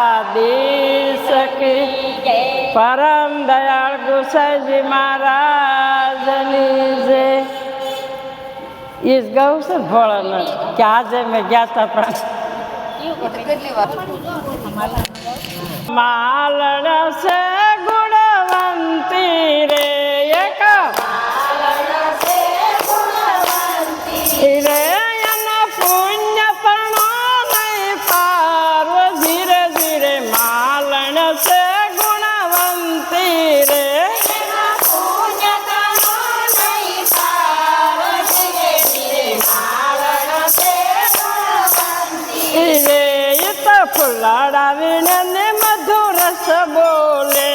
વલ્લભાધીશ કી પરમ દયાળ ગુસાઈજી મહારાજની જય. એ જ ગાઉં છે ને ભોળાનાથ કે આજે મેં ગયા હતા પણ માલણ છે ગુણવંતી રે એક રે એના પુણ્ય પણો નહીં પાર્વ ધીરે ધીરે માલણ છે ગુણવંતી રે રે એ તો ફૂલાડાવીને ને મધુરસ બોલે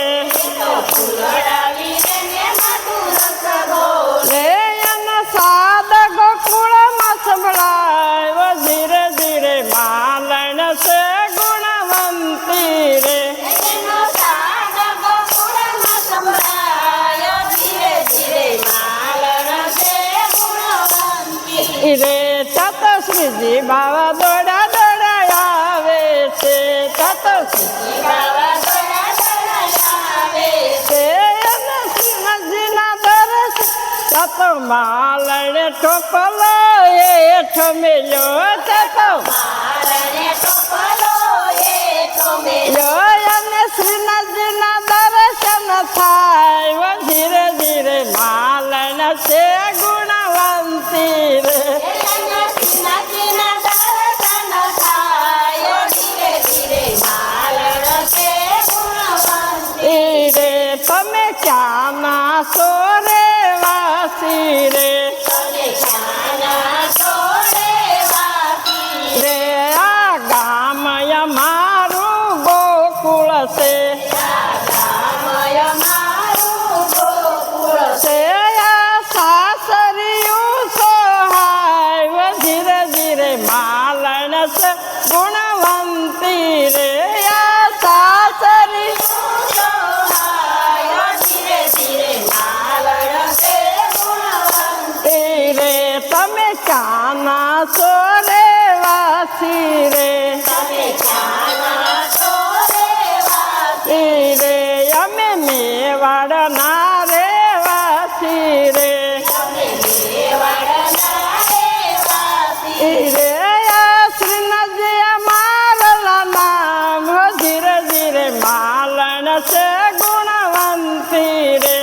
રે એના સાદ ગોકુળમાં સંભળાય ધીરે ધીરે માલણ છે ગુણવંતી રે રે તતશ્રીજી બાવા દોડા દોડા આવે છે તતશ્રીજી બાવા દોડા દોડા આવે છે અને શ્રીનાથજીના દર્શન તત માલણ ટોપલો એઠો મેલ્યો તત માલણ ટોપલો એઠો મેલ્યો અને શ્રીનાથજીના દર્શન થાય ધીરે ધીરે માલણ છે ગુણવંતી રે રે તમે ક્યાંના છો રે વાસી રે રે આ ગામ અમારું ગોકુળ છે છે આ સાસરિયું સોહાય ધીરે ધીરે માલણ છે ગુણવંતી રે આ સાસરી રે તમે ક્યાંના છો રે વાસી રે રે અમે મેવાડના રે વાસી રે રે આ શ્રીનાથજી અમારા નામ ધીરે ધીરે માલણ છે ગુણવંતી રે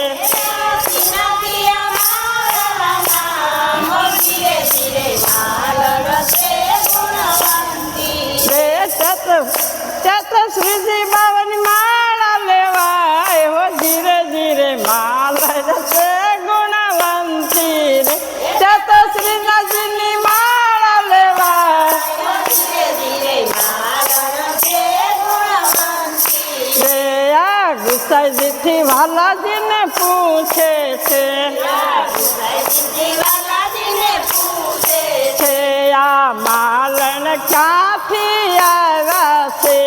શ્રીજી બાવાની માળા લેવાય હો ધીરે ધીરે માલણ છે ગુણવંતી રે ચત શ્રીનાથજીની માળા લેવાય રે આ ગુસાઈજીથી વાલાજીને પૂછે છે આ માલણ ક્યાંથી આવ્યા છે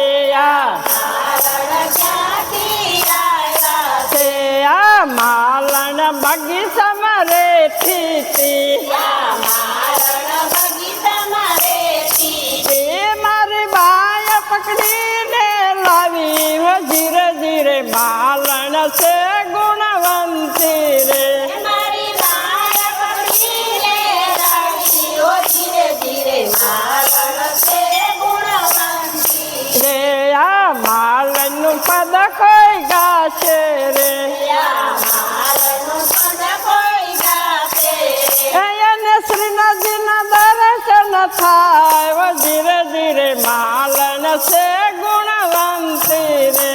આ માલણ બગીચામાં રેતી મારી બાય પકડીને લાવી ધીરે ધીરે માલણ છે ગુણવંતી રે રે આ માલણનું પદ કોઈ ગાશે રે એને શ્રીનાથજીના દર્શન થાય ધીરે ધીરે માલણ છે ગુણવંતી રે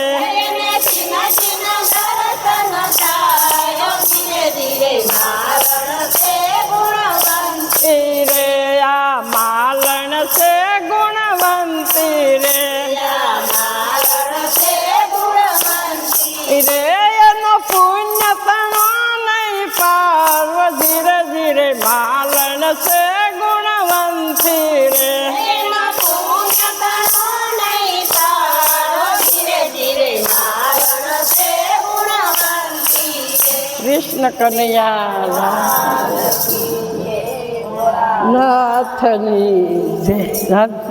રે આ માલણ છે ગુણવંતી રે રે એનો પુણ્ય પણો નહીં પાર્વ ધીરે ધીરે માલણ છે ગુણવંતી રે કૃષ્ણ કનૈયા નાથની જય.